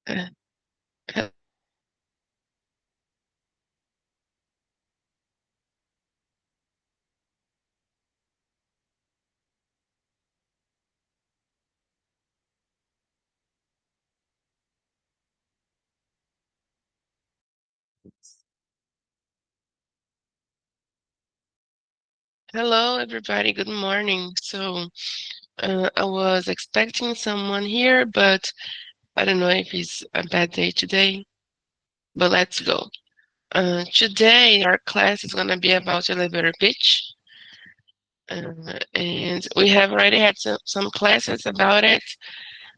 Uh, Hello, everybody. Good morning. I was expecting someone here, but I don't know if it's a bad day today. But let's go. Today, our class is going to be about elevator pitch. And we have already had some classes about it.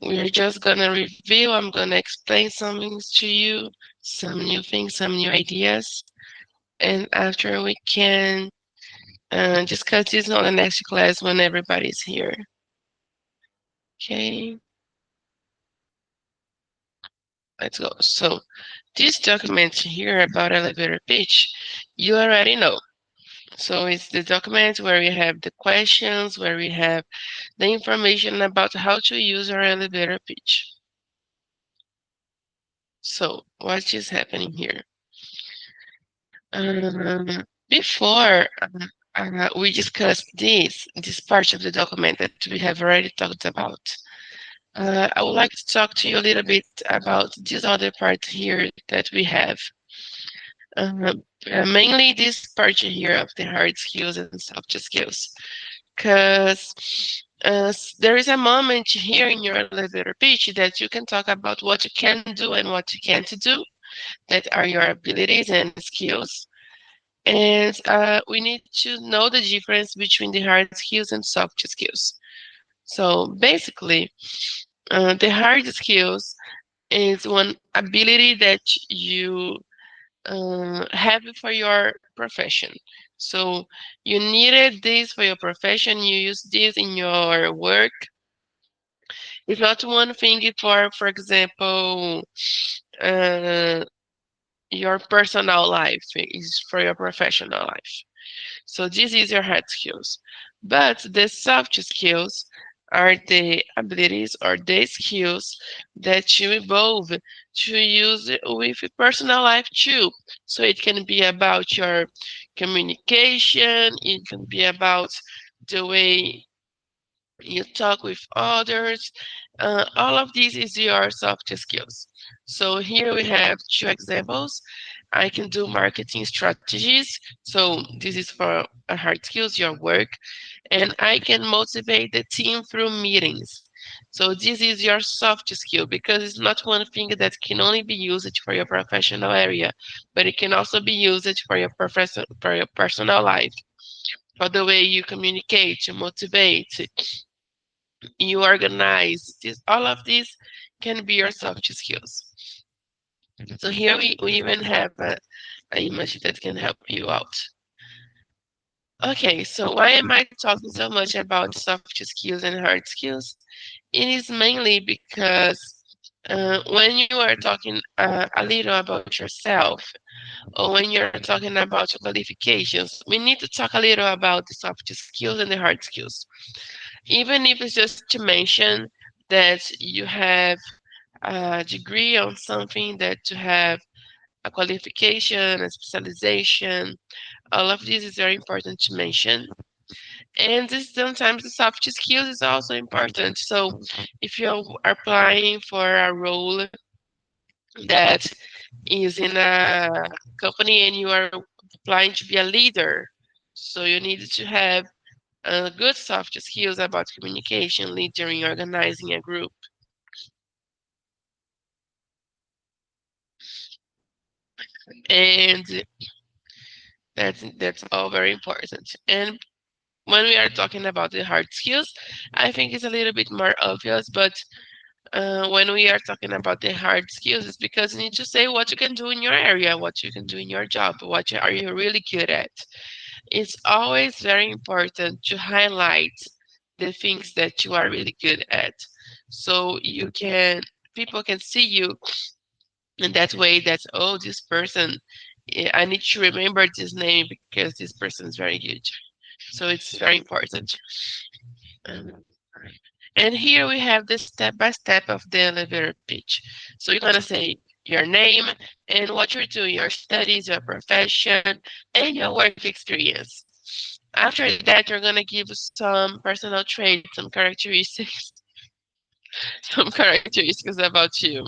We're just going to review. I'm going to explain some things to you, some new things, some new ideas. And after we can discuss this on the next class when everybody's here. Okay, let's go. So this document here about elevator pitch, you already know. So it's the document where we have the questions, where we have the information about how to use our elevator pitch. So what is happening here? Before we discussed this part of the document that we have already talked about, I would like to talk to you a little bit about this other part here that we have. Mainly this part here of the hard skills and soft skills, because there is a moment here in your elevator pitch that you can talk about what you can do and what you can't do, that are your abilities and skills. And we need to know the difference between the hard skills and soft skills. So basically, the hard skills is one ability that you have for your profession. So you needed this for your profession, you use this in your work. It's not one thing for example, uh, your personal life. It's for your professional life. So this is your hard skills. But the soft skills are the abilities or the skills that you evolve to use it with personal life too. So it can be about your communication, it can be about the way you talk with others. All of these is your soft skills. So here we have two examples. I can do marketing strategies. So this is for hard skills, your work. And I can motivate the team through meetings. So this is your soft skill because it's not one thing that can only be used for your professional area, but it can also be used for your for your personal life, for the way you communicate, you motivate, you organize. This, all of these can be your soft skills. So here we even have an image that can help you out. Okay, so why am I talking so much about soft skills and hard skills? It is mainly because when you are talking a little about yourself, or when you're talking about your qualifications, we need to talk a little about the soft skills and the hard skills. Even if it's just to mention that you have a degree on something, that you have a qualification, a specialization, all of this is very important to mention. And this, sometimes the soft skills is also important. So if you're applying for a role that is in a company and you are applying to be a leader, so you need to have good soft skills about communication, leading, organizing a group. And that's all very important. And when we are talking about the hard skills, I think it's a little bit more obvious, but when we are talking about the hard skills, it's because you need to say what you can do in your area, what you can do in your job, are you really good at. It's always very important to highlight the things that you are really good at, so you can people can see you in that way. That, oh, this person, I need to remember this name because this person is very good. So it's very important. Um, And here we have the step by step of the elevator pitch. So you're gonna say your name and what you're doing, your studies, your profession, and your work experience. After that, you're gonna give some personal traits, some characteristics, some characteristics about you.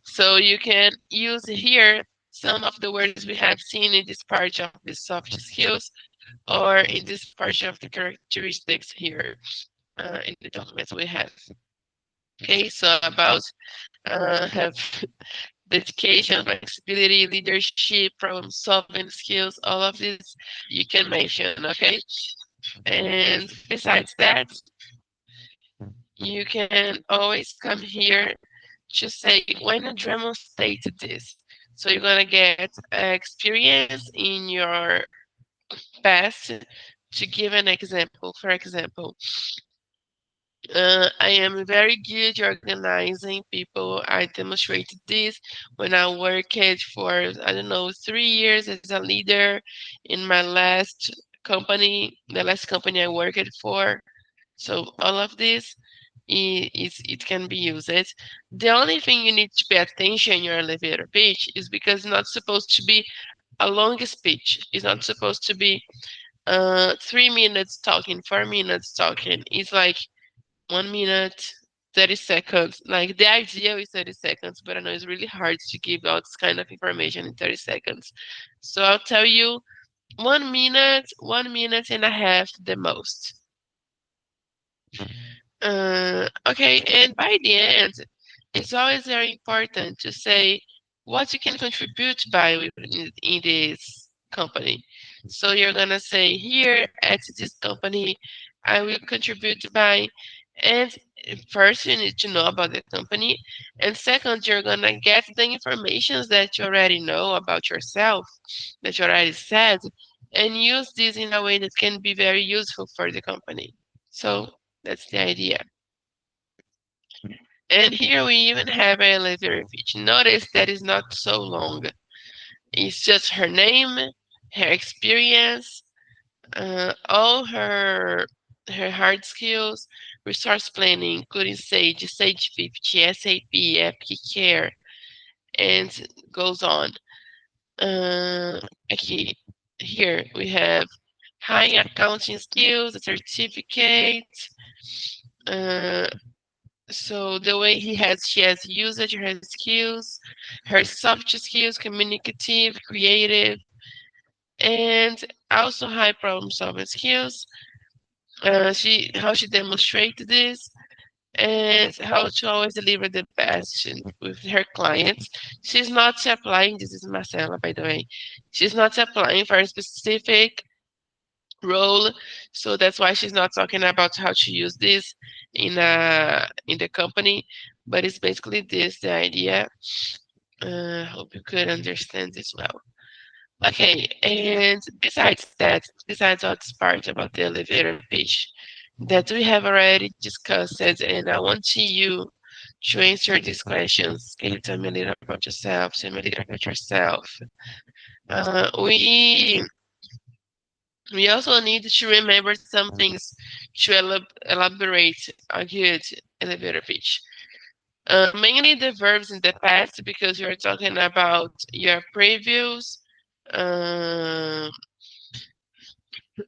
So you can use here some of the words we have seen in this part of the soft skills or in this part of the characteristics here in the documents we have. Okay, so about have dedication, flexibility, leadership, problem solving skills, all of this you can mention, okay? And besides that, you can always come here to say when you demonstrate this. So you're gonna get experience in your past to give an example. For example, I am very good organizing people. I demonstrated this when I worked for, I don't know, 3 years as a leader in my last company, the last company I worked for. So all of this it can be used. The only thing you need to pay attention in your elevator pitch is because it's not supposed to be a long speech. It's not supposed to be 3 minutes talking, 4 minutes talking. It's like 1 minute, 30 seconds. Like the idea is 30 seconds, but I know it's really hard to give out this kind of information in 30 seconds. So I'll tell you 1 minute, 1 minute and a half the most. Okay, and by the end, it's always very important to say what you can contribute by in this company. So you're gonna say here at this company, I will contribute by, and first you need to know about the company, and second you're gonna get the information that you already know about yourself, that you already said, and use this in a way that can be very useful for the company. So that's the idea. And here we even have a elevator pitch. Notice that is not so long. It's just her name, her experience, all her hard skills, resource planning, including Sage, Sage 50, SAP, Epic Care, and goes on. Okay, here we have high accounting skills, a certificate, uh, so the way she has usage, her skills, her soft skills, communicative, creative, and also high problem solving skills. She how she demonstrated this and how to always deliver the best with her clients. She's not applying. This is Marcela, by the way. She's not applying for a specific role, so that's why she's not talking about how to use this in the company, but it's basically this the idea. Hope you could understand this well. Okay, and besides that, besides all this part about the elevator pitch that we have already discussed, and I want you to answer these questions. Can you tell me a little about yourself? Tell me a little about yourself. Uh, we we also need to remember some things to elaborate a good elevator pitch. Mainly the verbs in the past because you're talking about your previous. Uh,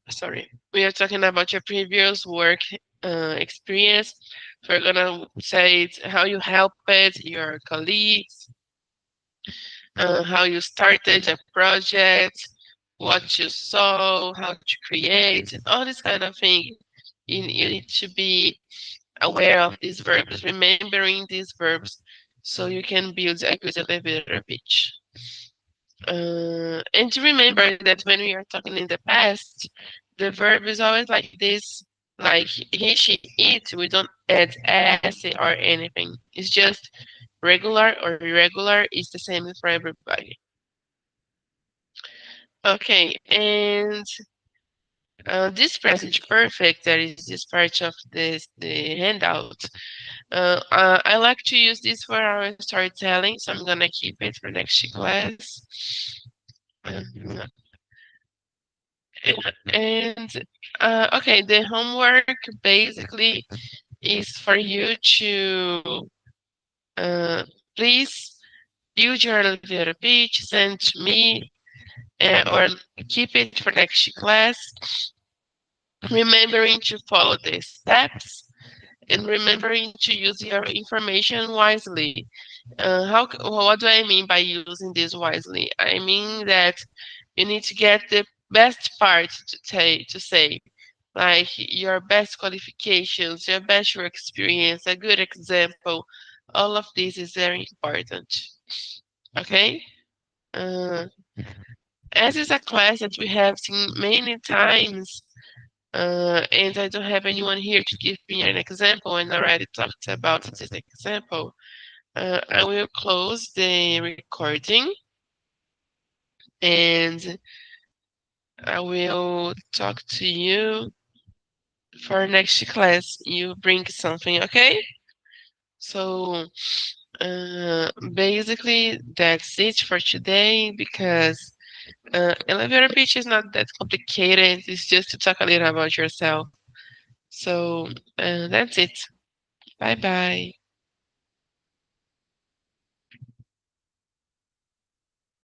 sorry, we are talking about your previous work experience. So we're gonna say how you helped your colleagues, how you started a project, what you saw, how to create, and all this kind of thing. You need to be aware of these verbs, remembering these verbs, so you can build a good elevator pitch. And to remember that when we are talking in the past, the verb is always like this, like he, she, it. We don't add s or anything. It's just regular or irregular. It's the same for everybody. Okay, and this present perfect, that is this part of the handout. I like to use this for our storytelling, so I'm gonna keep it for next class. Uh, and okay, the homework basically is for you to uh, please build your elevator pitch, send to me, or keep it for next class, remembering to follow the steps and remembering to use your information wisely. What do I mean by using this wisely? I mean that you need to get the best part to say, like your best qualifications, your best work experience, a good example. All of this is very important. Okay. Uh, as is a class that we have seen many times, and I don't have anyone here to give me an example, and I already talked about this example. I will close the recording and I will talk to you for next class. You bring something, okay? So basically, that's it for today because elevator pitch is not that complicated. It's just to talk a little about yourself. So that's it. Bye bye.